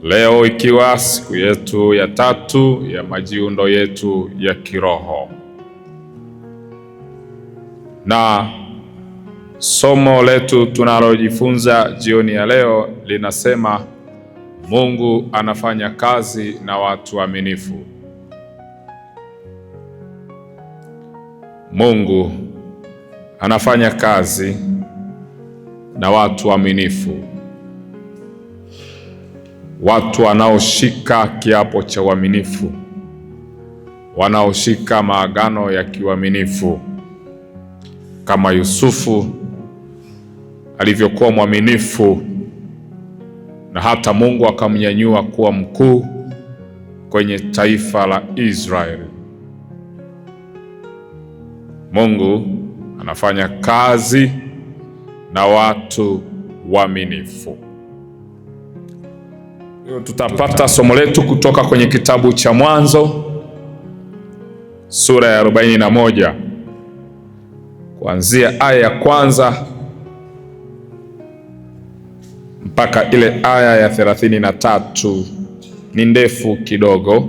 Leo ikiwa siku yetu ya 3 ya majiundo yetu ya kiroho, na somo letu tunalojifunza jioni ya leo linasema Mungu anafanya kazi na watu waaminifu. Mungu anafanya kazi na watu waaminifu, watu wanaoshika kiapo cha uaminifu, wanaoshika maagano ya kiuaminifu, kama Yusufu alivyokuwa mwaminifu na hata Mungu akamnyanyua kuwa mkuu kwenye taifa la Israeli. Mungu anafanya kazi na watu waaminifu. Tutapata somo letu kutoka kwenye kitabu cha Mwanzo sura ya 41 kuanzia aya ya 1 mpaka ile aya ya 33. Ni ndefu kidogo.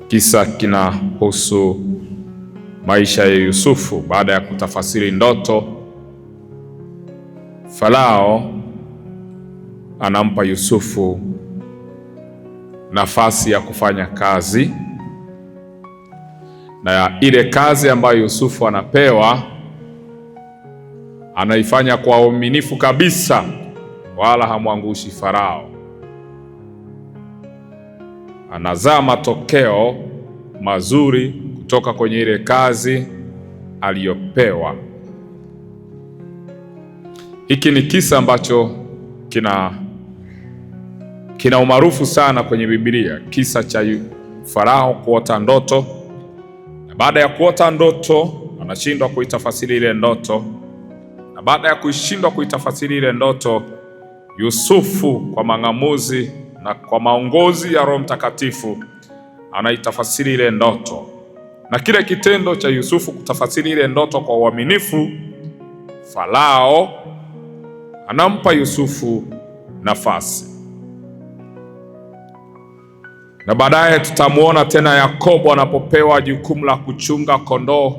Kisa kinahusu maisha ya Yusufu baada ya kutafasiri ndoto. Farao anampa Yusufu nafasi ya kufanya kazi, na ile kazi ambayo Yusufu anapewa anaifanya kwa uaminifu kabisa, wala hamwangushi Farao. Anazaa matokeo mazuri kutoka kwenye ile kazi aliyopewa. Hiki ni kisa ambacho kina umaarufu sana kwenye Biblia, kisa cha Farao kuota ndoto, na baada ya kuota ndoto anashindwa kuitafasiri ile ndoto, na baada ya kushindwa kuitafasiri ile ndoto, Yusufu kwa mang'amuzi na kwa maongozi ya Roho Mtakatifu anaitafasiri ile ndoto. Na kile kitendo cha Yusufu kutafasiri ile ndoto kwa uaminifu, Farao anampa Yusufu nafasi. Na baadaye tutamuona tena Yakobo anapopewa jukumu la kuchunga kondoo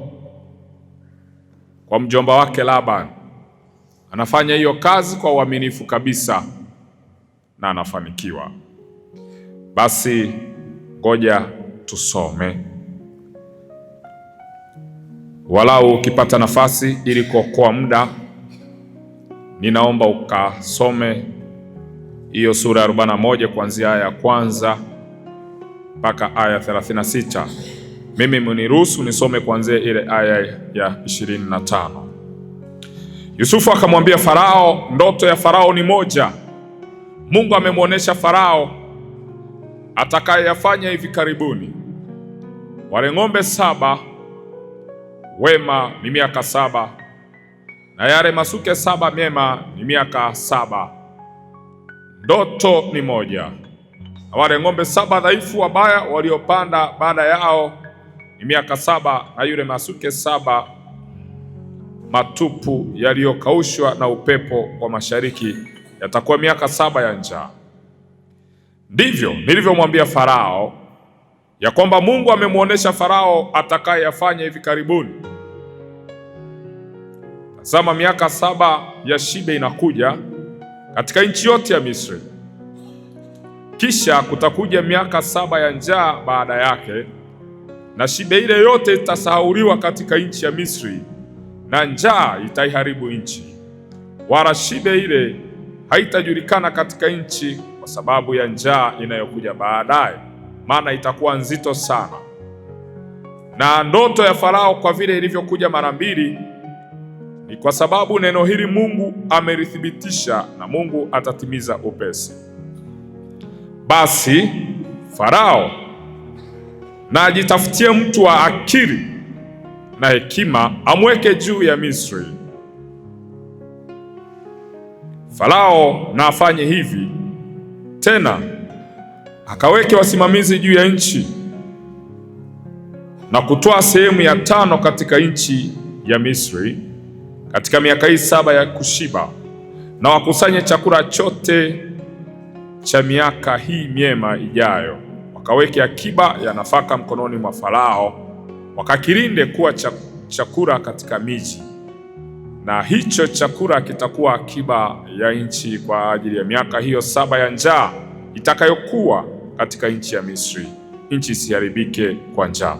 kwa mjomba wake Laban. Anafanya hiyo kazi kwa uaminifu kabisa na anafanikiwa. Basi ngoja tusome, walau ukipata nafasi, ili kuokoa muda, ninaomba ukasome hiyo sura ya 41 kuanzia aya ya 1 mpaka aya 36. Mimi mniruhusu nisome kuanzia ile aya ya 25. Yusufu akamwambia Farao, ndoto ya Farao ni moja. Mungu amemwonyesha Farao atakayeyafanya hivi karibuni. Wale ng'ombe 7 wema ni miaka 7, na yale masuke 7 mema ni miaka 7. Ndoto ni moja. Na wale ng'ombe 7 dhaifu wabaya waliopanda baada yao ni miaka 7, na yule masuke 7 matupu yaliyokaushwa na upepo wa mashariki yatakuwa miaka 7 ya njaa. Ndivyo nilivyomwambia Farao ya kwamba Mungu amemwonyesha Farao atakayeyafanya hivi karibuni. Tazama, miaka 7 ya shibe inakuja katika nchi yote ya Misri. Kisha kutakuja miaka 7 ya njaa baada yake, na shibe ile yote itasahauliwa katika nchi ya Misri, na njaa itaiharibu nchi, wala shibe ile haitajulikana katika nchi kwa sababu ya njaa inayokuja baadaye, maana itakuwa nzito sana. Na ndoto ya Farao kwa vile ilivyokuja mara 2, ni kwa sababu neno hili Mungu amelithibitisha, na Mungu atatimiza upesi. Basi Farao na ajitafutie mtu wa akili na hekima, amweke juu ya Misri. Farao na afanye hivi tena, akaweke wasimamizi juu ya nchi, na kutoa sehemu ya 5 katika nchi ya Misri katika miaka hii 7 ya kushiba, na wakusanye chakula chote cha miaka hii myema ijayo, wakaweke akiba ya nafaka mkononi mwa Farao, wakakilinde kuwa chakula katika miji, na hicho chakula kitakuwa akiba ya nchi kwa ajili ya miaka hiyo 7 ya njaa itakayokuwa katika nchi ya Misri, nchi isiharibike kwa njaa.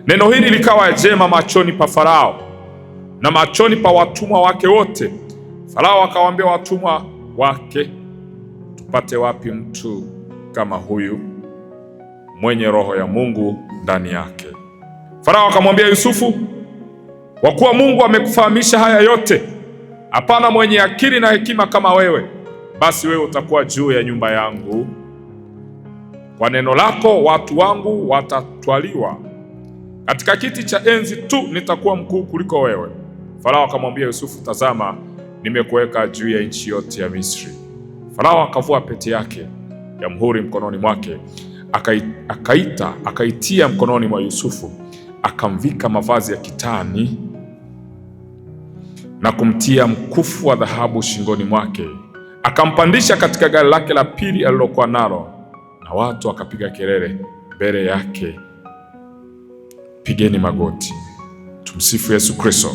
Neno hili likawa jema machoni pa Farao na machoni pa watumwa wake wote. Farao akawaambia watumwa wake, tupate wapi mtu kama huyu mwenye roho ya Mungu ndani yake? Farao akamwambia Yusufu, kwa kuwa Mungu amekufahamisha haya yote, hapana mwenye akili na hekima kama wewe, basi wewe utakuwa juu ya nyumba yangu. Kwa neno lako watu wangu watatwaliwa, katika kiti cha enzi tu nitakuwa mkuu kuliko wewe. Farao akamwambia Yusufu, tazama, nimekuweka juu ya nchi yote ya Misri. Farao akavua pete yake ya muhuri mkononi mwake, akaitia mkononi mwa Yusufu, akamvika mavazi ya kitani na kumtia mkufu wa dhahabu shingoni mwake, akampandisha katika gari lake la pili alilokuwa nalo, na watu wakapiga kelele mbele yake, pigeni magoti. Tumsifu Yesu Kristo.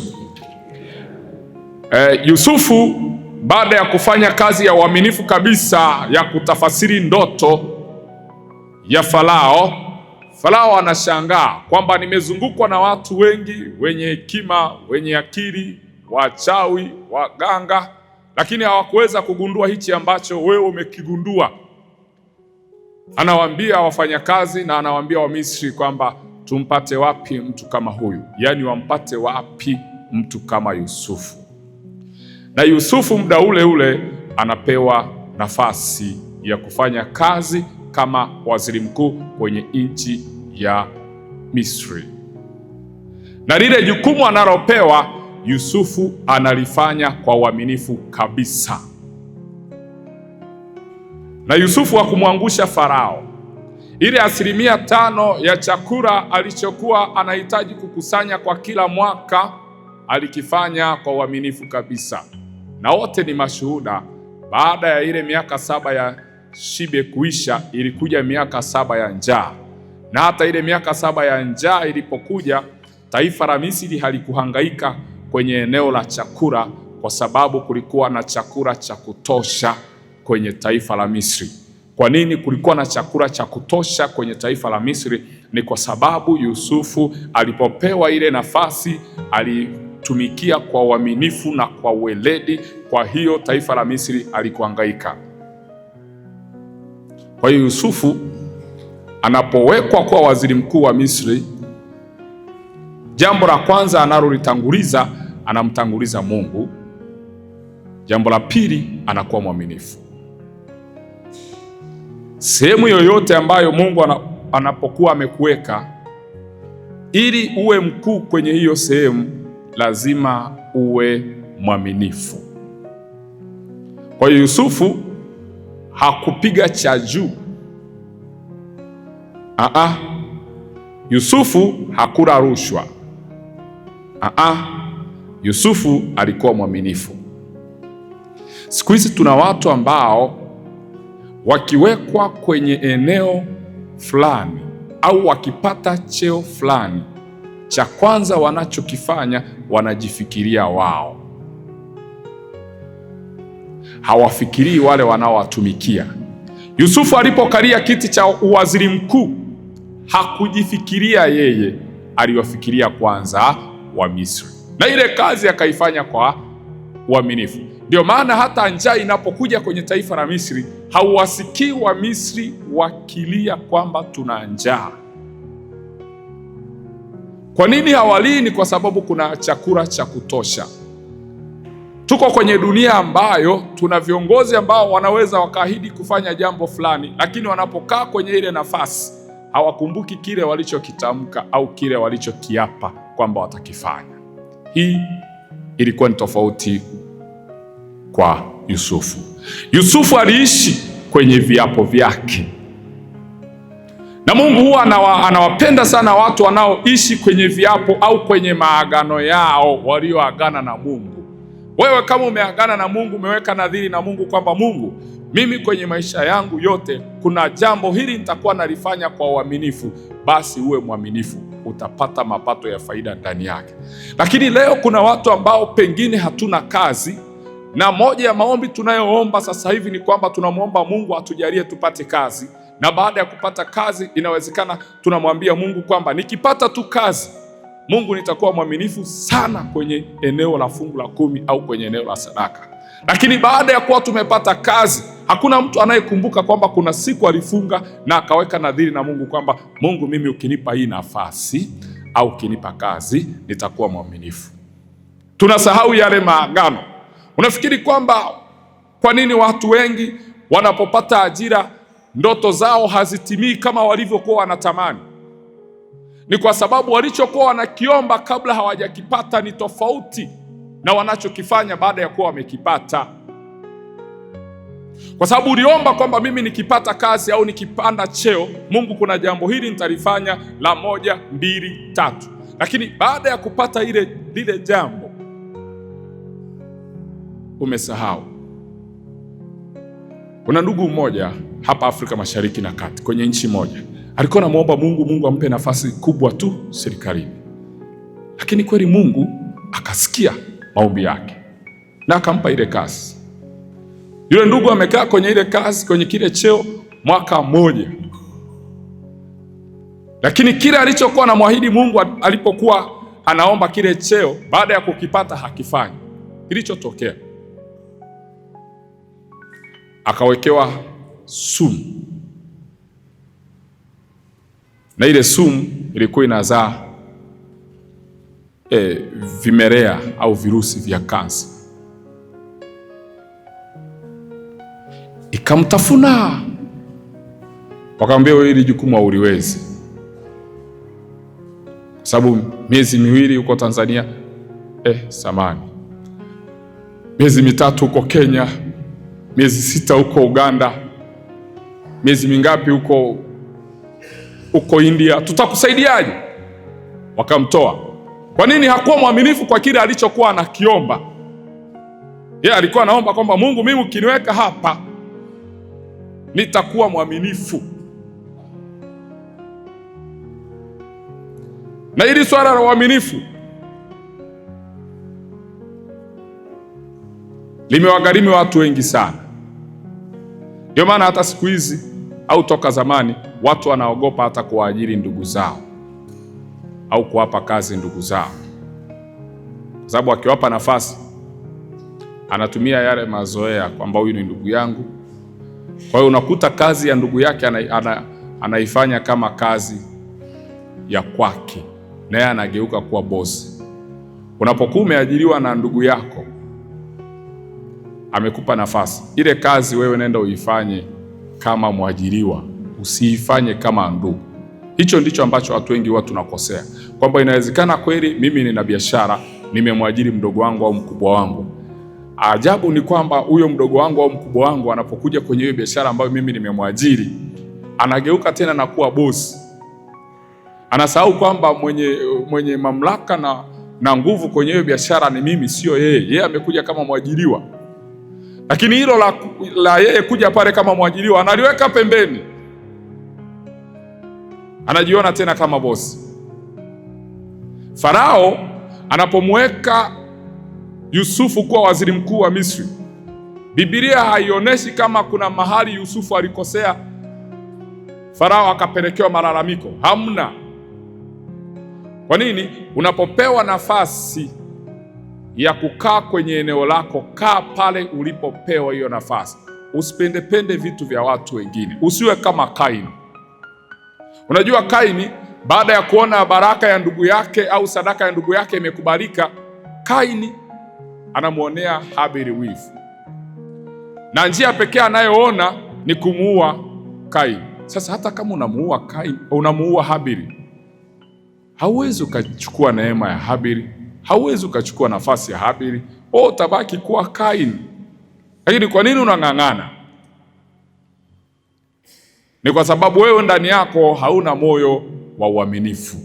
Yusufu baada ya kufanya kazi ya uaminifu kabisa ya kutafasiri ndoto ya Farao anashangaa kwamba nimezungukwa na watu wengi wenye hekima, wenye akili, wachawi, waganga, lakini hawakuweza kugundua hichi ambacho wewe umekigundua. Anawaambia wafanyakazi na anawaambia Wamisri kwamba tumpate wapi mtu kama huyu, yaani wampate wapi mtu kama Yusufu. Na Yusufu muda ule ule anapewa nafasi ya kufanya kazi kama waziri mkuu kwenye nchi ya Misri, na lile jukumu analopewa Yusufu analifanya kwa uaminifu kabisa. Na Yusufu hakumwangusha Farao. Ile 5% ya chakula alichokuwa anahitaji kukusanya kwa kila mwaka alikifanya kwa uaminifu kabisa, na wote ni mashuhuda. Baada ya ile miaka 7 ya shibe kuisha, ilikuja miaka 7 ya njaa, na hata ile miaka 7 ya njaa ilipokuja, taifa la Misri halikuhangaika kwenye eneo la chakula, kwa sababu kulikuwa na chakula cha kutosha kwenye taifa la Misri. Kwa nini kulikuwa na chakula cha kutosha kwenye taifa la Misri? Ni kwa sababu Yusufu alipopewa ile nafasi alitumikia kwa uaminifu na kwa weledi. Kwa hiyo taifa la Misri alikuhangaika. Kwa hiyo Yusufu anapowekwa kuwa waziri mkuu wa Misri, jambo la kwanza analolitanguliza, anamtanguliza Mungu. Jambo la pili, anakuwa mwaminifu. Sehemu yoyote ambayo Mungu anapokuwa amekuweka ili uwe mkuu kwenye hiyo sehemu, lazima uwe mwaminifu. Kwa hiyo Yusufu hakupiga cha juu. Yusufu hakula rushwa. Yusufu alikuwa mwaminifu. Siku hizi tuna watu ambao wakiwekwa kwenye eneo fulani au wakipata cheo fulani, cha kwanza wanachokifanya wanajifikiria wao, hawafikirii wale wanaowatumikia. Yusufu alipokalia kiti cha uwaziri mkuu hakujifikiria yeye, aliwafikiria kwanza wa Misri, na ile kazi akaifanya kwa uaminifu. Ndio maana hata njaa inapokuja kwenye taifa la Misri, hauwasikii wa Misri wakilia kwamba tuna njaa. Kwa nini hawalii? Ni kwa sababu kuna chakula cha kutosha. Tuko kwenye dunia ambayo tuna viongozi ambao wanaweza wakaahidi kufanya jambo fulani, lakini wanapokaa kwenye ile nafasi hawakumbuki kile walichokitamka au kile walichokiapa kwamba watakifanya. Hii ilikuwa ni tofauti kwa Yusufu. Yusufu aliishi kwenye viapo vyake, na Mungu huwa anawapenda sana watu wanaoishi kwenye viapo au kwenye maagano yao walioagana na Mungu. Wewe kama umeagana na Mungu, umeweka nadhiri na Mungu kwamba Mungu, mimi kwenye maisha yangu yote kuna jambo hili nitakuwa nalifanya kwa uaminifu, basi uwe mwaminifu, utapata mapato ya faida ndani yake. Lakini leo kuna watu ambao pengine hatuna kazi, na moja ya maombi tunayoomba sasa hivi ni kwamba tunamwomba Mungu atujalie tupate kazi, na baada ya kupata kazi inawezekana tunamwambia Mungu kwamba nikipata tu kazi, Mungu nitakuwa mwaminifu sana kwenye eneo la fungu la 10 au kwenye eneo la sadaka. Lakini baada ya kuwa tumepata kazi, hakuna mtu anayekumbuka kwamba kuna siku alifunga na akaweka nadhiri na Mungu kwamba Mungu, mimi ukinipa hii nafasi au ukinipa kazi nitakuwa mwaminifu. Tunasahau yale maagano. Unafikiri kwamba kwa nini watu wengi wanapopata ajira ndoto zao hazitimii kama walivyokuwa wanatamani? Ni kwa sababu walichokuwa wanakiomba kabla hawajakipata ni tofauti na wanachokifanya baada ya kuwa wamekipata. Kwa sababu uliomba kwamba mimi nikipata kazi au nikipanda cheo, Mungu kuna jambo hili nitalifanya la 1, 2, 3. Lakini baada ya kupata lile jambo umesahau. Kuna ndugu mmoja hapa Afrika Mashariki na Kati, kwenye nchi moja, alikuwa anamuomba Mungu ampe nafasi kubwa tu serikalini. Lakini kweli Mungu akasikia maombi yake na akampa ile kazi. Yule ndugu amekaa kwenye ile kazi, kwenye kile cheo mwaka 1. Lakini kile alichokuwa anamwahidi Mungu alipokuwa anaomba kile cheo, baada ya kukipata hakifanyi. Kilichotokea, akawekewa sumu, na ile sumu ilikuwa inazaa vimelea au virusi vya kansa. Ikamtafuna, wakamwambia wewe hili jukumu hauliwezi, kwa sababu miezi 2 huko Tanzania, miezi 3 huko Kenya, miezi 6 huko Uganda, miezi mingapi huko India, tutakusaidiaje? Wakamtoa. Kwa nini? Hakuwa mwaminifu kwa kile alichokuwa anakiomba. Yeye alikuwa anaomba kwamba Mungu, mimi ukiniweka hapa nitakuwa mwaminifu. Na hili swala la uaminifu limewagharimu watu wengi sana. Ndio maana hata siku hizi au toka zamani watu wanaogopa hata kuwaajiri ndugu zao au kuwapa kazi ndugu zao, kwa sababu akiwapa nafasi anatumia yale mazoea kwamba huyu ni ndugu yangu. Kwa hiyo unakuta kazi ya ndugu yake anaifanya kama kazi ya kwake, naye anageuka kuwa bosi. Unapokuwa umeajiriwa na ndugu yako, amekupa nafasi, ile kazi wewe nenda uifanye kama mwajiriwa, usiifanye kama ndugu. Hicho ndicho ambacho watu wengi huwa tunakosea, kwamba inawezekana kweli mimi nina biashara, nimemwajiri mdogo wangu au mkubwa wangu. Ajabu ni kwamba huyo mdogo wangu au mkubwa wangu anapokuja kwenye hiyo biashara ambayo mimi nimemwajiri, anageuka tena na kuwa bosi. Anasahau kwamba mwenye mamlaka na nguvu kwenye hiyo biashara ni mimi, sio yeye. Yeye amekuja kama mwajiriwa, lakini hilo la yeye kuja pale kama mwajiriwa analiweka pembeni, anajiona tena kama bosi. Farao anapomweka Yusufu kuwa waziri mkuu wa Misri, Biblia haionyeshi kama kuna mahali Yusufu alikosea Farao akapelekewa malalamiko. Hamna. Kwa nini? Unapopewa nafasi ya kukaa kwenye eneo lako, kaa pale ulipopewa hiyo nafasi. Usipendepende vitu vya watu wengine. Usiwe kama Kaini. Unajua Kaini, baada ya kuona baraka ya ndugu yake au sadaka ya ndugu yake imekubalika, Kaini anamuonea Habili wivu, na njia pekee anayoona ni kumuua Kaini. Sasa hata kama unamuua Kaini, unamuua Habili, hauwezi ukachukua neema ya Habili, hauwezi ukachukua nafasi ya Habili, utabaki kuwa Kaini. Lakini kwa nini unang'ang'ana? Ni kwa sababu wewe ndani yako hauna moyo wa uaminifu.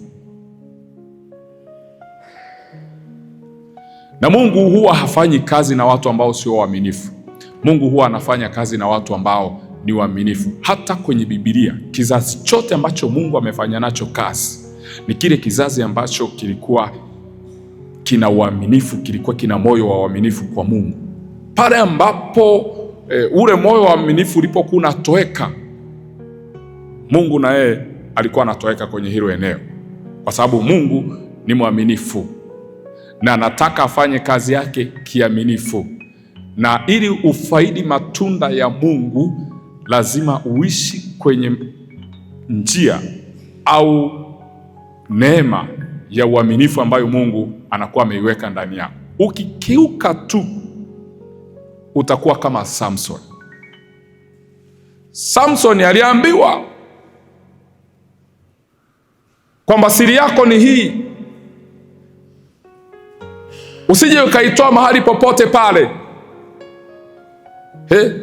Na Mungu huwa hafanyi kazi na watu ambao sio waaminifu. Mungu huwa anafanya kazi na watu ambao ni waaminifu. Hata kwenye Biblia, kizazi chote ambacho Mungu amefanya nacho kazi ni kile kizazi ambacho kilikuwa kina uaminifu, kilikuwa kina moyo wa uaminifu kwa Mungu. Pale ambapo ule moyo wa uaminifu ulipokuwa unatoweka, Mungu na yeye alikuwa anatoweka kwenye hilo eneo, kwa sababu Mungu ni mwaminifu na anataka afanye kazi yake kiaminifu. Na ili ufaidi matunda ya Mungu, lazima uishi kwenye njia au neema ya uaminifu ambayo Mungu anakuwa ameiweka ndani yako. Ukikiuka tu, utakuwa kama Samson. Samson aliambiwa kwamba siri yako ni hii, usije ukaitoa mahali popote pale.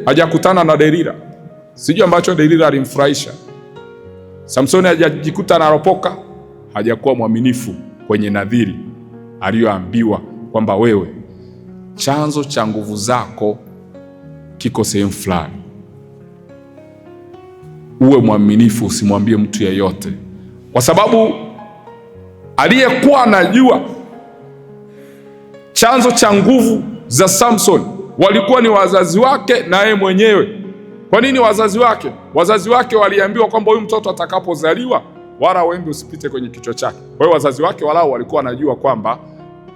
Hajakutana na Delila. Sijui ambacho Delila alimfurahisha. Samsoni hajajikuta anaropoka, hajakuwa mwaminifu kwenye nadhiri aliyoambiwa kwamba wewe, chanzo cha nguvu zako kiko sehemu fulani. Uwe mwaminifu, usimwambie mtu yeyote, kwa sababu aliyekuwa anajua chanzo cha nguvu za Samson walikuwa ni wazazi wake na yeye mwenyewe. Kwa nini wazazi wake? Wazazi wake waliambiwa kwamba huyu mtoto atakapozaliwa wala wembe usipite kwenye kichwa chake. Kwa hiyo wazazi wake walao walikuwa wanajua kwamba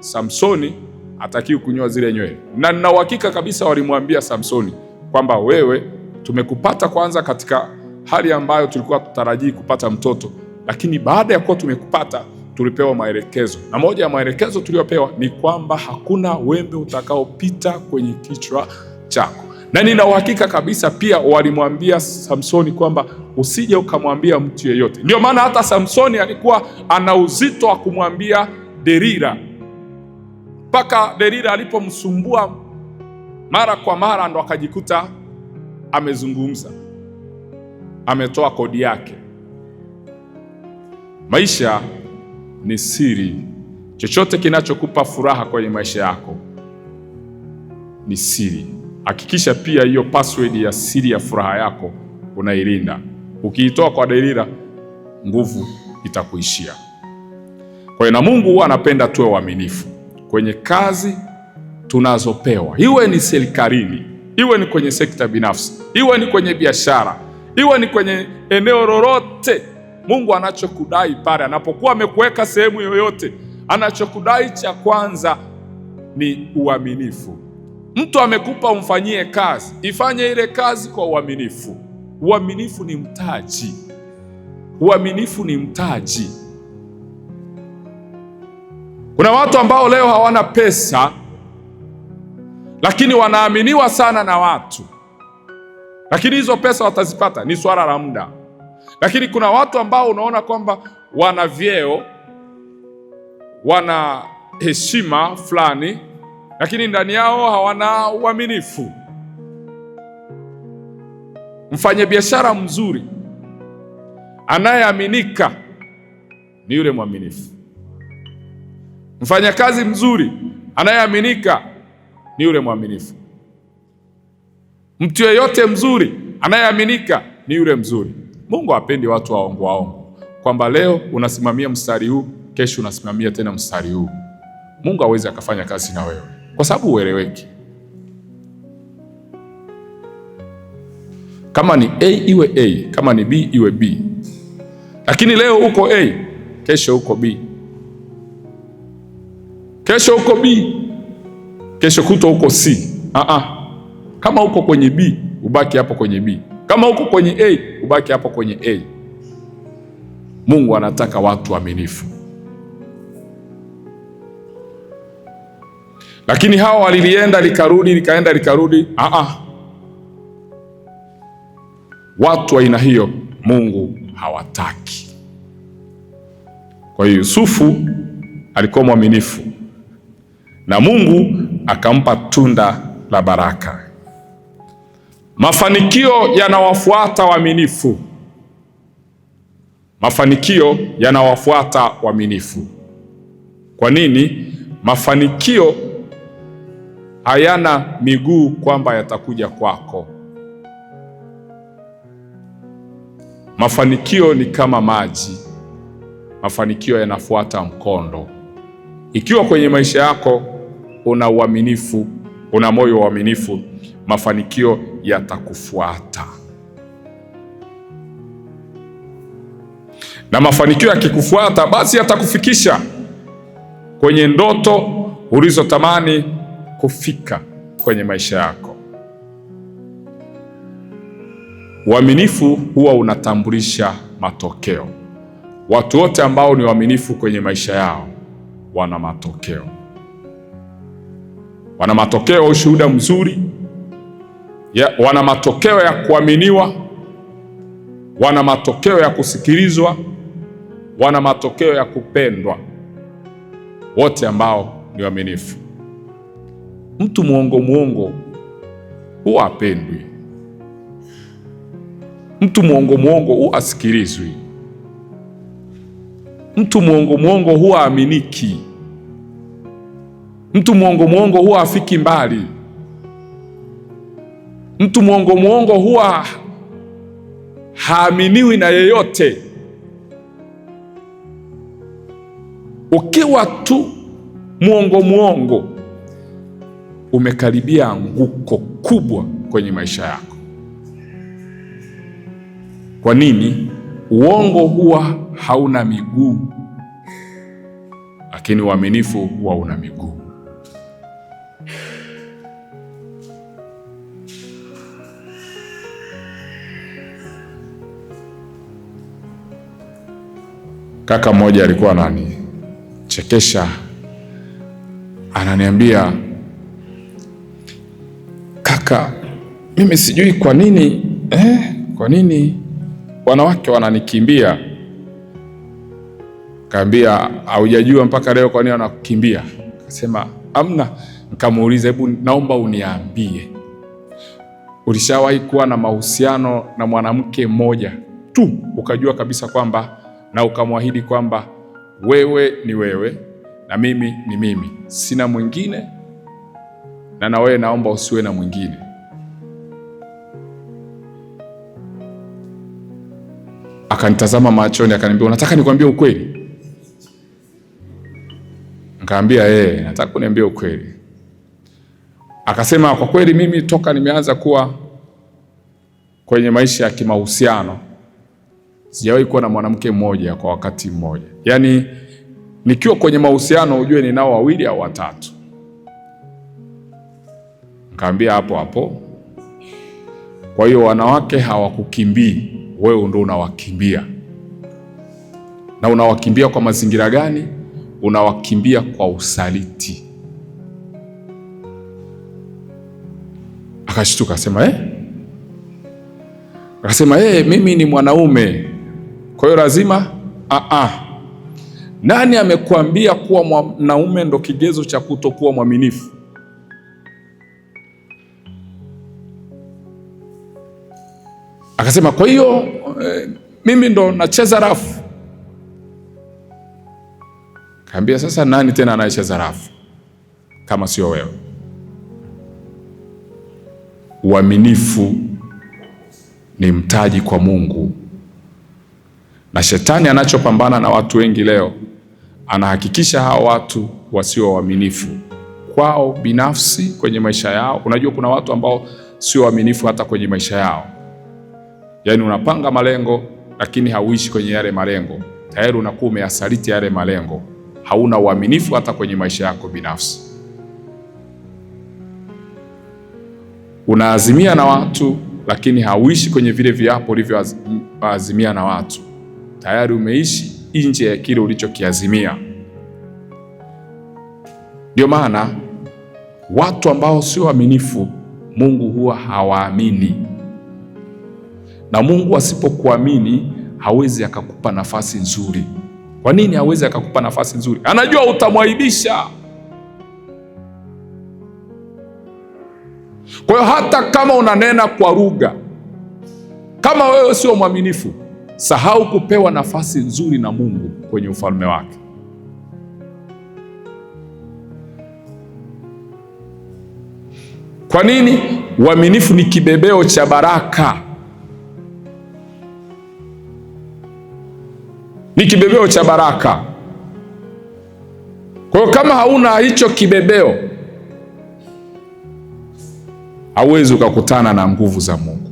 Samsoni hatakiwi kunyoa zile nywele, na nina uhakika kabisa walimwambia Samsoni kwamba wewe, tumekupata kwanza katika hali ambayo tulikuwa tutarajii kupata mtoto, lakini baada ya kuwa tumekupata tulipewa maelekezo, na moja ya maelekezo tuliyopewa ni kwamba hakuna wembe utakaopita kwenye kichwa chako. Na nina uhakika kabisa pia walimwambia Samsoni kwamba usije ukamwambia mtu yeyote. Ndio maana hata Samsoni alikuwa ana uzito wa kumwambia Delila, mpaka Delila alipomsumbua mara kwa mara, ndo akajikuta amezungumza, ametoa kodi yake. Maisha ni siri. Chochote kinachokupa furaha kwenye maisha yako ni siri. Hakikisha pia hiyo password ya siri ya furaha yako unailinda. Ukiitoa kwa Delila, nguvu itakuishia. Kwa hiyo na Mungu huwa anapenda tuwe waaminifu kwenye kazi tunazopewa, iwe ni serikalini, iwe ni kwenye sekta binafsi, iwe ni kwenye biashara, iwe ni kwenye eneo lolote. Mungu anachokudai pale anapokuwa amekuweka sehemu yoyote, anachokudai cha kwanza ni uaminifu. Mtu amekupa umfanyie kazi, ifanye ile kazi kwa uaminifu. Uaminifu ni mtaji. Uaminifu ni mtaji. Kuna watu ambao leo hawana pesa, lakini wanaaminiwa sana na watu, lakini hizo pesa watazipata, ni swala la muda. Lakini kuna watu ambao unaona kwamba wana vyeo, wana heshima fulani, lakini ndani yao hawana uaminifu. Mfanyabiashara mzuri anayeaminika ni yule mwaminifu. Mfanyakazi mzuri anayeaminika ni yule mwaminifu. Mtu yeyote mzuri anayeaminika ni yule mzuri. Mungu hapendi watu waongo waongo, kwamba leo unasimamia mstari huu, kesho unasimamia tena mstari huu. Mungu hawezi akafanya kazi na wewe kwa sababu ueleweki. Kama ni A iwe A, kama ni B iwe B. Lakini leo uko A, kesho uko B, kesho uko B, kesho kuto uko C. Kama uko kwenye B, ubaki hapo kwenye B. Kama uko kwenye A, ubaki hapo kwenye A. Mungu anataka watu waaminifu. Lakini hawa walilienda likarudi, likaenda likarudi. Watu wa aina hiyo Mungu hawataki. Kwa hiyo Yusufu alikuwa mwaminifu na Mungu akampa tunda la baraka. Mafanikio yanawafuata waaminifu. Mafanikio yanawafuata waaminifu. Kwa nini? Mafanikio hayana miguu kwamba yatakuja kwako. Mafanikio ni kama maji, mafanikio yanafuata mkondo. Ikiwa kwenye maisha yako una uaminifu, una moyo wa uaminifu, mafanikio yatakufuata. Na mafanikio yakikufuata, basi yatakufikisha kwenye ndoto ulizotamani kufika kwenye maisha yako. Uaminifu huwa unatambulisha matokeo. Watu wote ambao ni waaminifu kwenye maisha yao wana matokeo. Wana matokeo, ushuhuda mzuri, wana matokeo ya kuaminiwa, wana matokeo ya kusikilizwa, wana matokeo ya kupendwa. Wote ambao ni waaminifu. Mtu mwongo huwa hapendwi. Mtu mwongo huwa asikilizwi. Mtu mwongo huwa aminiki. Mtu mwongo huwa afiki mbali. Mtu mwongo huwa haaminiwi na yeyote. Ukiwa tu mwongo, umekaribia anguko kubwa kwenye maisha yako. Kwa nini? Uongo huwa hauna miguu, lakini uaminifu huwa una miguu. Kaka mmoja alikuwa ananichekesha, ananiambia, kaka, mimi sijui kwa nini wanawake wananikimbia. Kaambia, haujajua mpaka leo kwa nini wanakukimbia? Akasema, amna. Nikamuuliza, hebu naomba uniambie, ulishawahi kuwa na mahusiano na mwanamke mmoja tu ukajua kabisa kwamba, na ukamwahidi kwamba wewe ni wewe na mimi ni mimi, sina mwingine, na wewe naomba usiwe na mwingine? Akanitazama machoni, akaniambia, unataka nikwambie ukweli? Nikamwambia, nataka kuniambia ukweli. Akasema, kwa kweli mimi toka nimeanza kuwa kwenye maisha ya kimahusiano sijawahi kuwa na mwanamke mmoja kwa wakati mmoja. Yaani nikiwa kwenye mahusiano ujue ninao wawili au watatu. Nikamwambia, hapo. Kwa hiyo wanawake hawakukimbii, wewe ndio unawakimbia. Na unawakimbia kwa mazingira gani? Unawakimbia kwa usaliti. Akashtuka, akasema, mimi ni mwanaume, kwa hiyo lazima Nani amekuambia kuwa mwanaume ndo kigezo cha kutokuwa mwaminifu? Akasema, kwa hiyo mimi ndo nacheza rafu. Kaambia, sasa nani tena anayecheza rafu kama sio wewe? Uaminifu ni mtaji kwa Mungu, na shetani anachopambana na watu wengi leo, anahakikisha hao watu wasio waaminifu kwao binafsi kwenye maisha yao. Unajua kuna watu ambao sio waaminifu hata kwenye maisha yao. Yaani unapanga malengo lakini hauishi kwenye yale malengo. Tayari unakuwa umeyasaliti yale malengo. Hauna uaminifu hata kwenye maisha yako binafsi. Unaazimia na watu lakini hauishi kwenye vile viapo ulivyoazimia na watu. Tayari umeishi nje ya kile ulichokiazimia. Ndio maana watu ambao sio waaminifu Mungu huwa hawaamini. Na Mungu asipokuamini hawezi akakupa nafasi nzuri. Kwa nini hawezi akakupa nafasi nzuri? Anajua utamwaibisha. Kwa hiyo hata kama unanena kwa lugha, kama wewe sio mwaminifu, sahau kupewa nafasi nzuri na Mungu kwenye ufalme wake. Kwa nini? Uaminifu ni kibebeo cha baraka. Ni kibebeo cha baraka. Kwa hiyo kama hauna hicho kibebeo, hauwezi ukakutana na nguvu za Mungu.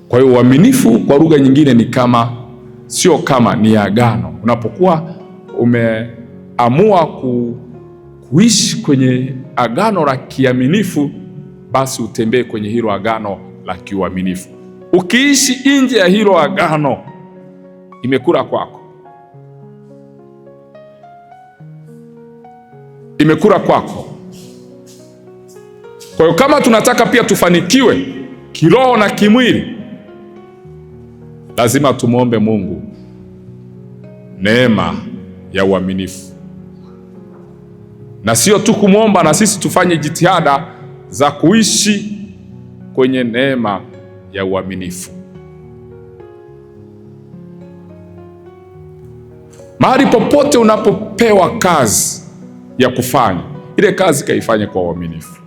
Kwa hiyo uaminifu kwa lugha nyingine ni kama, sio kama, ni agano. Unapokuwa umeamua kuishi kwenye agano la kiaminifu, basi utembee kwenye hilo agano la kiuaminifu. Ukiishi nje ya hilo agano, imekula kwako, imekula kwako. Kwa hiyo kama tunataka pia tufanikiwe kiroho na kimwili, lazima tumwombe Mungu neema ya uaminifu, na sio tu kumwomba, na sisi tufanye jitihada za kuishi kwenye neema ya uaminifu. Mahali popote unapopewa kazi ya kufanya, ile kazi kaifanye kwa uaminifu.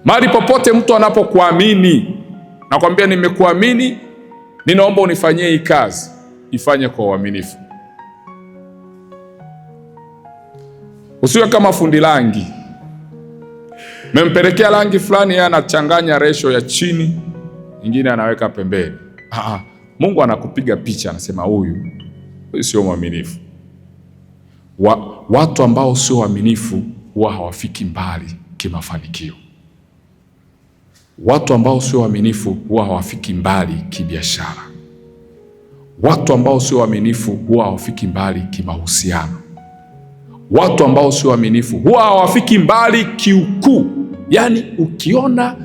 Mahali popote mtu anapokuamini, nakwambia nimekuamini, ninaomba unifanyie hii kazi, ifanye kwa uaminifu. Usiwe kama fundi rangi. Mmempelekea rangi fulani, yeye anachanganya resho ya chini, nyingine anaweka pembeni. Mungu anakupiga picha, anasema huyu sio mwaminifu. Watu ambao sio waaminifu huwa hawafiki mbali kimafanikio. Watu ambao sio waaminifu huwa hawafiki mbali kibiashara. Watu ambao sio waaminifu huwa hawafiki mbali kimahusiano. Watu ambao sio waaminifu huwa hawafiki mbali kiukuu. Yaani, ukiona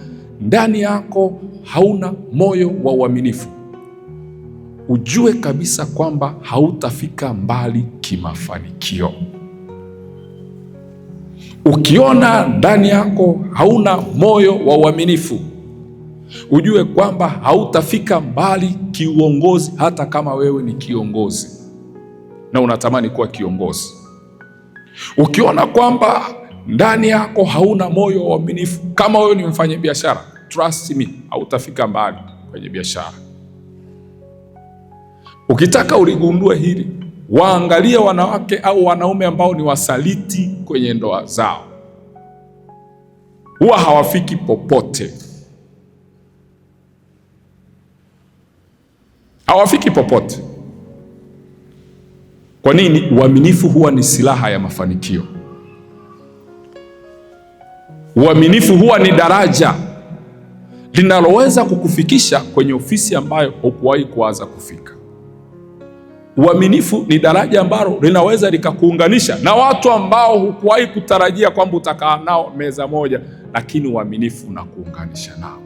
ndani yako hauna moyo wa uaminifu, ujue kabisa kwamba hautafika mbali kimafanikio. Ukiona ndani yako hauna moyo wa uaminifu, ujue kwamba hautafika mbali kiuongozi, hata kama wewe ni kiongozi na unatamani kuwa kiongozi. Ukiona kwamba ndani yako hauna moyo wa uaminifu, kama wewe ni mfanyabiashara, trust me, hautafika mbali kwenye biashara. Ukitaka uligundue hili, waangalie wanawake au wanaume ambao ni wasaliti kwenye ndoa zao. Huwa hawafiki popote, hawafiki popote. Kwa nini? Uaminifu huwa ni silaha ya mafanikio. Uaminifu huwa ni daraja linaloweza kukufikisha kwenye ofisi ambayo hukuwahi kuanza kufika. Uaminifu ni daraja ambalo linaweza likakuunganisha na watu ambao hukuwahi kutarajia kwamba utakaa nao meza moja, lakini uaminifu unakuunganisha nao.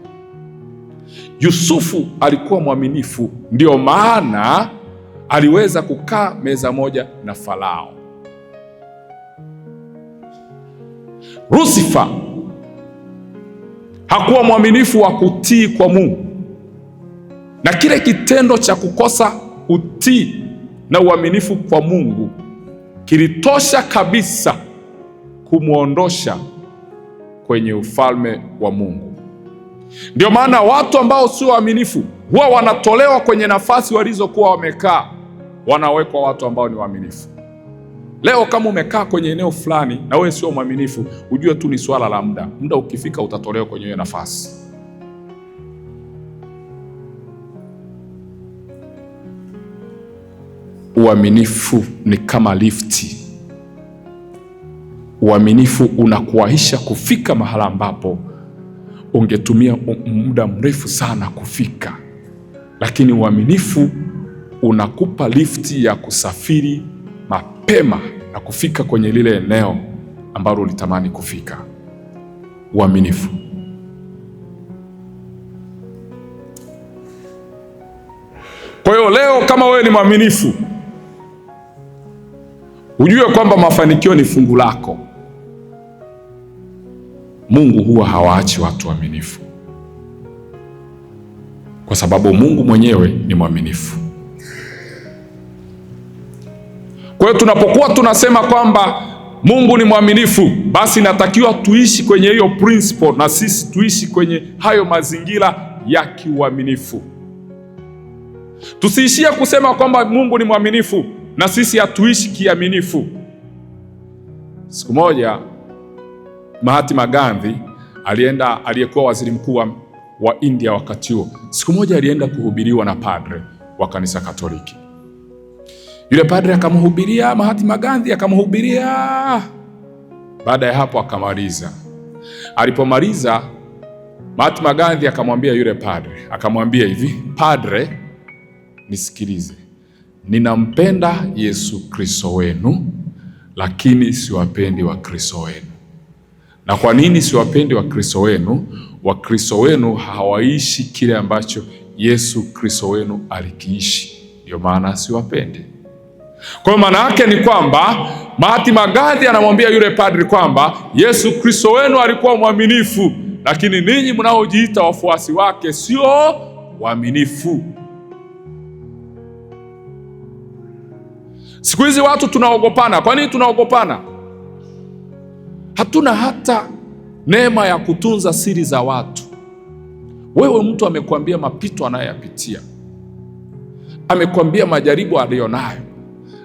Yusufu alikuwa mwaminifu, ndio maana aliweza kukaa meza moja na Farao. Lusifa hakuwa mwaminifu wa kutii kwa Mungu, na kile kitendo cha kukosa utii na uaminifu kwa Mungu kilitosha kabisa kumwondosha kwenye ufalme wa Mungu. Ndio maana watu ambao sio waaminifu huwa wanatolewa kwenye nafasi walizokuwa wamekaa, wanawekwa watu ambao ni waaminifu. Leo kama umekaa kwenye eneo fulani na wewe sio mwaminifu, ujue tu ni swala la muda. Muda ukifika utatolewa kwenye hiyo nafasi. Uaminifu ni kama lifti. Uaminifu unakuwahisha kufika mahala ambapo ungetumia muda mrefu sana kufika, lakini uaminifu unakupa lifti ya kusafiri mapema na kufika kwenye lile eneo ambalo ulitamani kufika. Uaminifu. Kwa hiyo leo kama wewe ni mwaminifu, ujue kwamba mafanikio ni fungu lako. Mungu huwa hawaachi watu waaminifu, kwa sababu Mungu mwenyewe ni mwaminifu. Kwa hiyo tunapokuwa tunasema kwamba Mungu ni mwaminifu, basi natakiwa tuishi kwenye hiyo principle, na sisi tuishi kwenye hayo mazingira ya kiuaminifu. Tusiishie kusema kwamba Mungu ni mwaminifu na sisi hatuishi kiaminifu. Siku moja Mahatma Gandhi aliyekuwa waziri mkuu wa India wakati huo, siku moja alienda kuhubiriwa na padre wa kanisa Katoliki. Yule padre akamhubiria Mahatma Gandhi, akamhubiria. Baada ya hapo akamaliza. Alipomaliza, Mahatma Gandhi akamwambia yule padre, akamwambia hivi, padre, nisikilize, ninampenda Yesu Kristo wenu, lakini siwapendi Wakristo wenu. Na kwa nini siwapendi Wakristo wenu? Wakristo wenu hawaishi kile ambacho Yesu Kristo wenu alikiishi, ndio maana siwapendi. Kwa maana yake ni kwamba Mahatma Gandhi anamwambia yule padri kwamba Yesu Kristo wenu alikuwa mwaminifu, lakini ninyi mnaojiita wafuasi wake sio waaminifu. Siku hizi watu tunaogopana. Kwa nini tunaogopana? Hatuna hata neema ya kutunza siri za watu. Wewe, mtu amekwambia mapito anayoyapitia, amekwambia majaribu aliyonayo,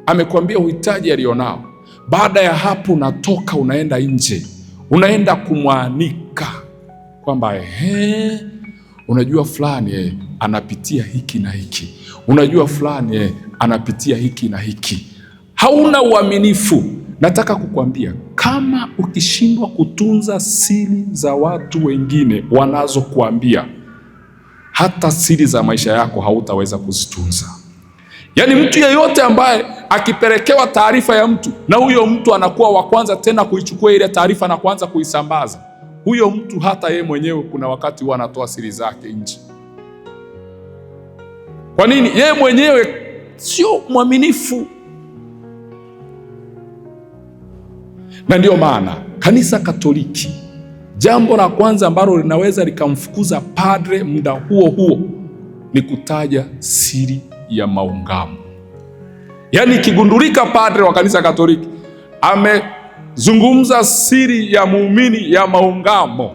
amekwambia uhitaji alionao. Baada ya hapo unatoka unaenda nje, unaenda kumwanika kwamba unajua fulani anapitia hiki na hiki, unajua fulani anapitia hiki na hiki. Hauna uaminifu. Nataka kukwambia, kama ukishindwa kutunza siri za watu wengine wanazokuambia, hata siri za maisha yako hautaweza kuzitunza. Yaani mtu yeyote ambaye akipelekewa taarifa ya mtu na huyo mtu anakuwa wa kwanza tena kuichukua ile taarifa na kuanza kuisambaza, huyo mtu hata yeye mwenyewe kuna wakati huwa anatoa siri zake nje. Kwa nini? Yeye mwenyewe sio mwaminifu. Na ndio maana kanisa Katoliki, jambo la kwanza ambalo linaweza likamfukuza padre muda huo huo ni kutaja siri ya maungamo. Yaani ikigundulika padre wa kanisa Katoliki amezungumza siri ya muumini ya maungamo,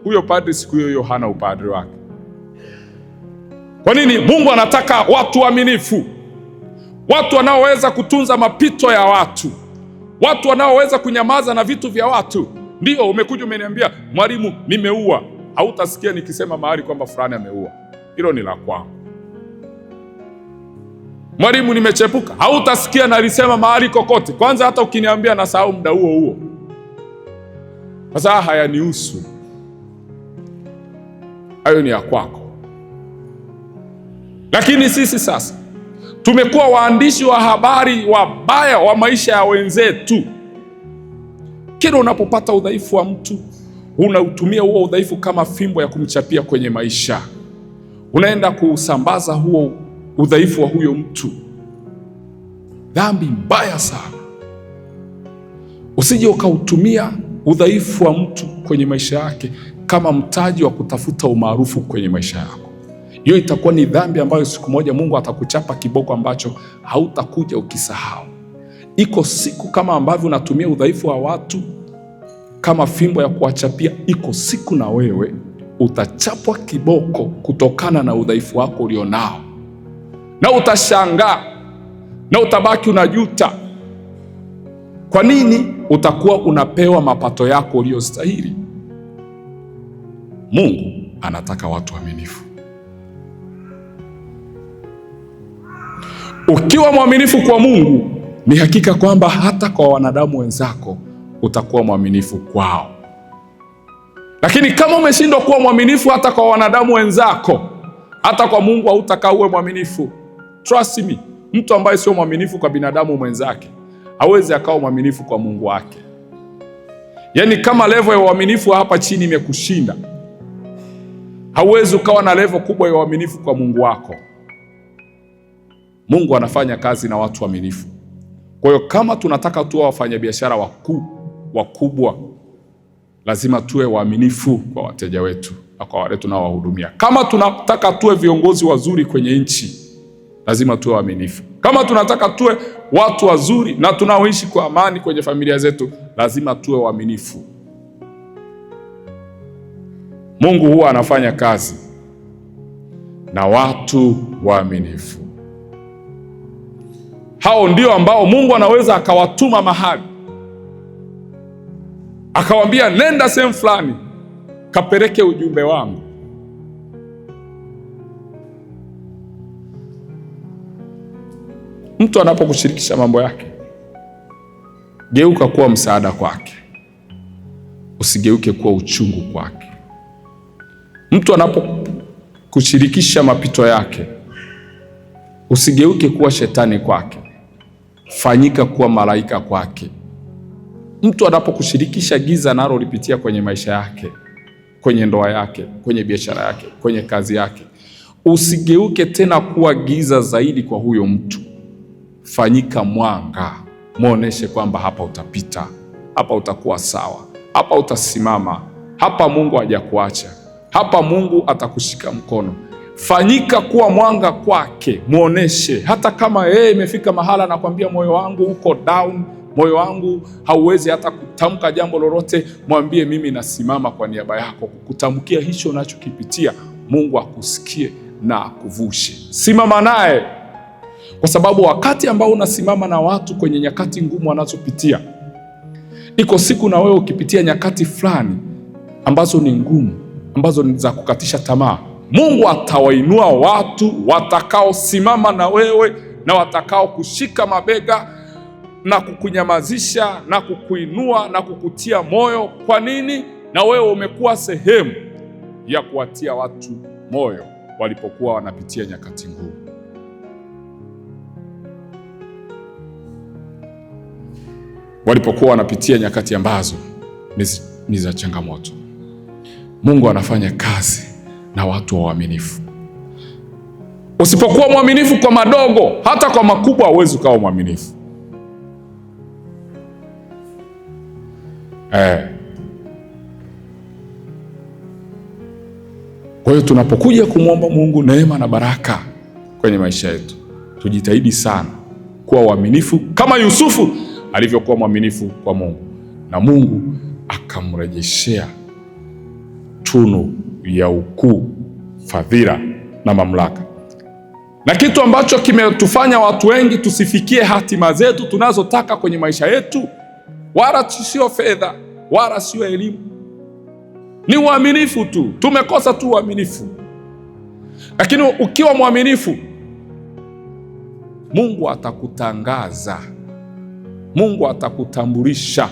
huyo padre siku hiyo hana upadre wake. Kwa nini? Mungu anataka watu waaminifu, watu wanaoweza kutunza mapito ya watu, watu wanaoweza kunyamaza na vitu vya watu. Ndio umekuja umeniambia, mwalimu, nimeua. Hautasikia nikisema mahali kwamba fulani ameua, hilo ni la kwangu. Mwalimu, nimechepuka. Hautasikia nalisema mahali kokote. Kwanza hata ukiniambia nasahau muda huo huo. Sasa hayanihusu, hayo ni ya kwako. Lakini sisi sasa tumekuwa waandishi wa habari wabaya wa maisha ya wenzetu. Kila unapopata udhaifu wa mtu, unautumia huo udhaifu kama fimbo ya kumchapia kwenye maisha. Unaenda kusambaza huo udhaifu wa huyo mtu. Dhambi mbaya sana. Usije ukautumia udhaifu wa mtu kwenye maisha yake kama mtaji wa kutafuta umaarufu kwenye maisha yako. Hiyo itakuwa ni dhambi ambayo siku moja Mungu atakuchapa kiboko ambacho hautakuja ukisahau. Iko siku kama ambavyo unatumia udhaifu wa watu kama fimbo ya kuwachapia, iko siku na wewe utachapwa kiboko kutokana na udhaifu wako ulionao, na utashangaa na utabaki unajuta. Kwa nini? Utakuwa unapewa mapato yako uliyostahili. Mungu anataka watu waaminifu. Ukiwa mwaminifu kwa Mungu, ni hakika kwamba hata kwa wanadamu wenzako utakuwa mwaminifu kwao. Lakini kama umeshindwa kuwa mwaminifu hata kwa wanadamu wenzako, hata kwa Mungu hautakaa uwe mwaminifu. Trust me, mtu ambaye sio mwaminifu kwa binadamu mwenzake hawezi akawa mwaminifu kwa Mungu wake. Yaani kama level ya uaminifu hapa chini imekushinda, hauwezi ukawa na level kubwa ya uaminifu kwa Mungu wako. Mungu anafanya kazi na watu waaminifu. Kwa hiyo kama tunataka tuwe wafanyabiashara wakubwa, lazima tuwe waaminifu kwa wateja wetu na kwa wale tunaowahudumia. Kama tunataka tuwe viongozi wazuri kwenye nchi, lazima tuwe waaminifu. Kama tunataka tuwe watu wazuri na tunaoishi kwa amani kwenye familia zetu, lazima tuwe waaminifu. Mungu huwa anafanya kazi na watu waaminifu. Hao ndio ambao Mungu anaweza akawatuma mahali, akawambia nenda sehemu fulani kapeleke ujumbe wangu. Mtu anapokushirikisha mambo yake, geuka kuwa msaada kwake, usigeuke kuwa uchungu kwake. Mtu anapokushirikisha mapito yake, usigeuke kuwa shetani kwake, fanyika kuwa malaika kwake. Mtu anapokushirikisha giza analolipitia kwenye maisha yake, kwenye ndoa yake, kwenye biashara yake, kwenye kazi yake, usigeuke tena kuwa giza zaidi kwa huyo mtu. Fanyika mwanga, muoneshe kwamba hapa utapita, hapa utakuwa sawa, hapa utasimama, hapa Mungu hajakuacha, hapa Mungu atakushika mkono. Fanyika kuwa mwanga kwake, muoneshe. Hata kama yeye imefika mahala na kwambia moyo wangu uko down, moyo wangu hauwezi hata kutamka jambo lolote, mwambie mimi nasimama kwa niaba yako kukutamkia hicho unachokipitia. Mungu akusikie na akuvushe. Simama naye, kwa sababu wakati ambao unasimama na watu kwenye nyakati ngumu wanazopitia, iko siku na wewe ukipitia nyakati fulani ambazo ni ngumu, ambazo ni za kukatisha tamaa, Mungu atawainua watu watakaosimama na wewe na watakao kushika mabega na kukunyamazisha na kukuinua na kukutia moyo. Kwa nini? Na wewe umekuwa sehemu ya kuwatia watu moyo walipokuwa wanapitia nyakati ngumu. Walipokuwa wanapitia nyakati ambazo ni za changamoto. Mungu anafanya kazi na watu waaminifu. Usipokuwa mwaminifu kwa madogo, hata kwa makubwa huwezi ukawa mwaminifu. Kwa hiyo tunapokuja kumwomba Mungu neema na baraka kwenye maisha yetu, tujitahidi sana kuwa waaminifu kama Yusufu alivyokuwa mwaminifu kwa Mungu, na Mungu akamrejeshea tunu ya ukuu, fadhila na mamlaka. Na kitu ambacho kimetufanya watu wengi tusifikie hatima zetu tunazotaka kwenye maisha yetu, wala sio fedha, wala sio elimu, ni uaminifu tu. Tumekosa tu uaminifu. Lakini ukiwa mwaminifu, Mungu atakutangaza, Mungu atakutambulisha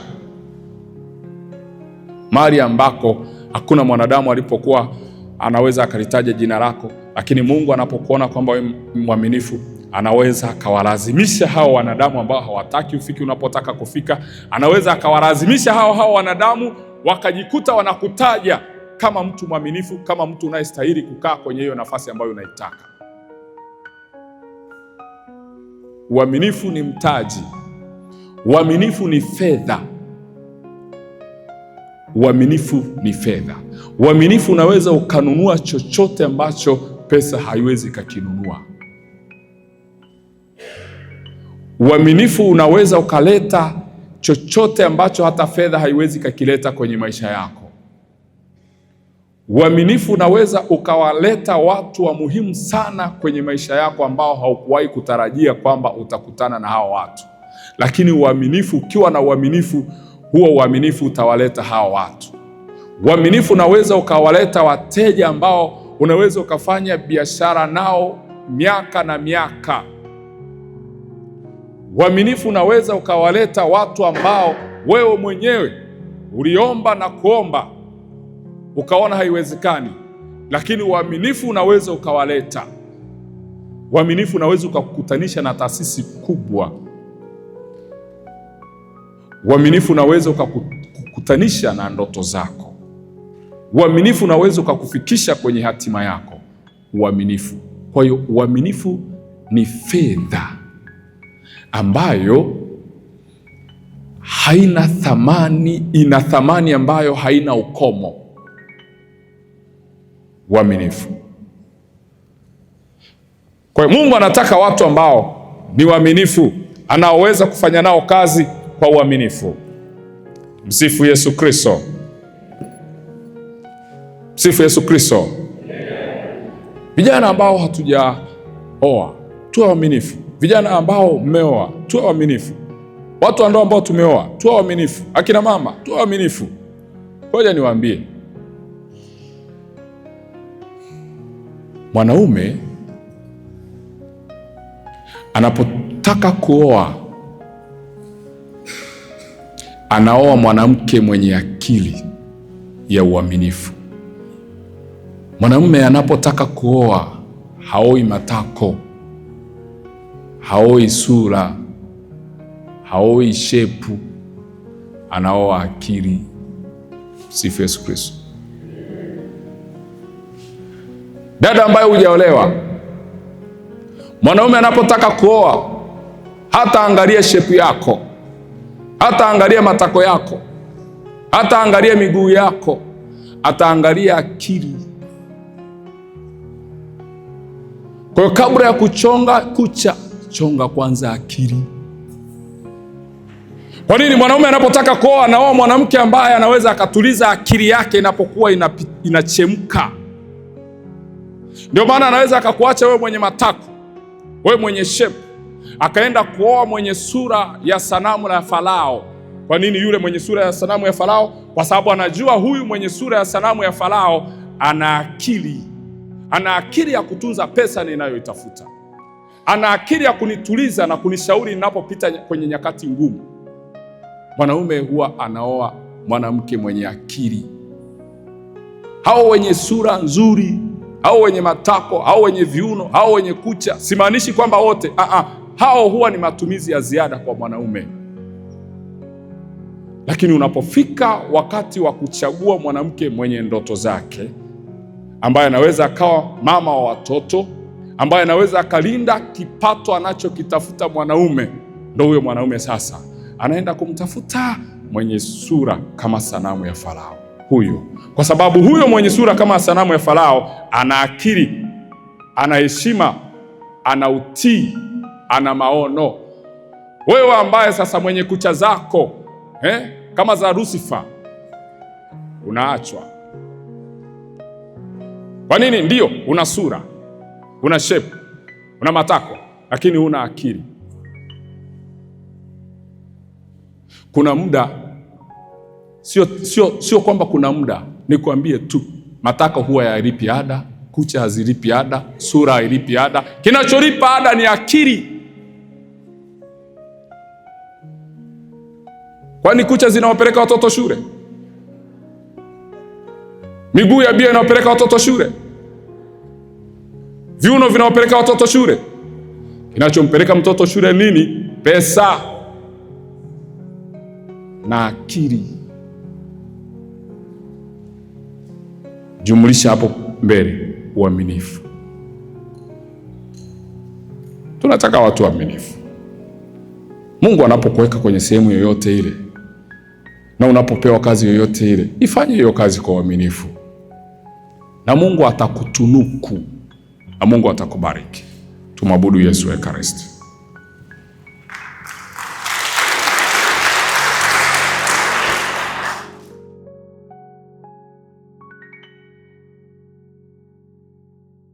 mahali ambako hakuna mwanadamu alipokuwa anaweza akalitaja jina lako. Lakini Mungu anapokuona kwamba wewe mwaminifu, anaweza akawalazimisha hao wanadamu ambao hawataki ufiki unapotaka kufika, anaweza akawalazimisha hao wanadamu wakajikuta wanakutaja kama mtu mwaminifu, kama mtu unayestahili kukaa kwenye hiyo nafasi ambayo unaitaka. Uaminifu ni mtaji. Uaminifu ni fedha. Uaminifu ni fedha. Uaminifu unaweza ukanunua chochote ambacho pesa haiwezi kakinunua. Uaminifu unaweza ukaleta chochote ambacho hata fedha haiwezi kakileta kwenye maisha yako. Uaminifu unaweza ukawaleta watu wa muhimu sana kwenye maisha yako ambao haukuwahi kutarajia kwamba utakutana na hao watu. Lakini uaminifu, ukiwa na uaminifu, huo uaminifu utawaleta hao watu. Uaminifu unaweza ukawaleta wateja ambao unaweza ukafanya biashara nao miaka na miaka. Uaminifu unaweza ukawaleta watu ambao wewe mwenyewe uliomba na kuomba ukaona haiwezekani, lakini uaminifu unaweza ukawaleta. Uaminifu unaweza ukakukutanisha na taasisi kubwa. Uaminifu unaweza ukakukutanisha na ndoto zako. Uaminifu unaweza ukakufikisha kwenye hatima yako. Uaminifu. Kwa hiyo uaminifu ni fedha ambayo haina thamani, ina thamani ambayo haina ukomo. Uaminifu. Kwa hiyo Mungu anataka watu ambao ni waaminifu, anaoweza kufanya nao kazi kwa uaminifu. Msifu Yesu Kristo. Msifu Yesu Kristo. Vijana ambao hatujaoa tuwe waaminifu. Vijana ambao mmeoa tuwe waaminifu. Watu ambao tumeoa tuwe waaminifu. Akina mama tuwe waaminifu. Ngoja niwaambie, mwanaume anapotaka kuoa anaoa mwanamke mwenye akili ya uaminifu. Mwanamume anapotaka kuoa haoi matako, haoi sura, haoi shepu, anaoa akili. Sifa Yesu Kristo. Dada ambaye hujaolewa, mwanaume anapotaka kuoa hata angalia shepu yako, hata angalia matako yako, hata angalia miguu yako, ataangalia akili. Kwa hiyo kabla ya kuchonga kucha, chonga kwanza akili. Kwa nini? Mwanaume anapotaka kuoa anaoa mwanamke ambaye anaweza akatuliza akili yake inapokuwa inachemka. Ndio maana anaweza akakuacha wewe mwenye matako, wewe mwenye shepu, akaenda kuoa mwenye sura ya sanamu la Farao. Kwa nini yule mwenye sura ya sanamu ya Farao? Kwa sababu anajua huyu mwenye sura ya sanamu ya Farao ana akili. Ana akili ya kutunza pesa ninayoitafuta. Ana akili ya kunituliza na kunishauri ninapopita kwenye nyakati ngumu. Mwanaume huwa anaoa mwanamke mwenye akili. Hao wenye sura nzuri, hao wenye matako, hao wenye viuno, hao wenye kucha, simaanishi kwamba wote. Hao huwa ni matumizi ya ziada kwa mwanaume. Lakini unapofika wakati wa kuchagua mwanamke mwenye ndoto zake, ambaye anaweza akawa mama wa watoto, ambaye anaweza akalinda kipato anachokitafuta mwanaume, ndio huyo mwanaume sasa anaenda kumtafuta mwenye sura kama sanamu ya Farao huyo. Kwa sababu huyo mwenye sura kama sanamu ya Farao ana akili, ana heshima, ana utii, ana maono. Wewe ambaye sasa mwenye kucha zako kama za Lucifer, unaachwa. Kwa nini? Ndio, una sura, una shape, una matako, lakini huna akili. Kuna muda, sio kwamba kuna muda, nikwambie tu, matako huwa hayalipi ada, kucha hazilipi ada, sura hailipi ada. Kinacholipa ada ni akili. Kwani kucha zinawapeleka watoto shule? Miguu ya bia inawapeleka watoto shule? Viuno vinawapeleka watoto shule? Kinachompeleka mtoto shule nini? Pesa na akili. Jumlisha hapo mbele uaminifu. Tunataka watu waaminifu. Mungu anapokuweka kwenye sehemu yoyote ile, na unapopewa kazi yoyote ile, ifanye hiyo kazi kwa uaminifu, na Mungu atakutunuku, na Mungu atakubariki. Tumwabudu Yesu Ekaristi.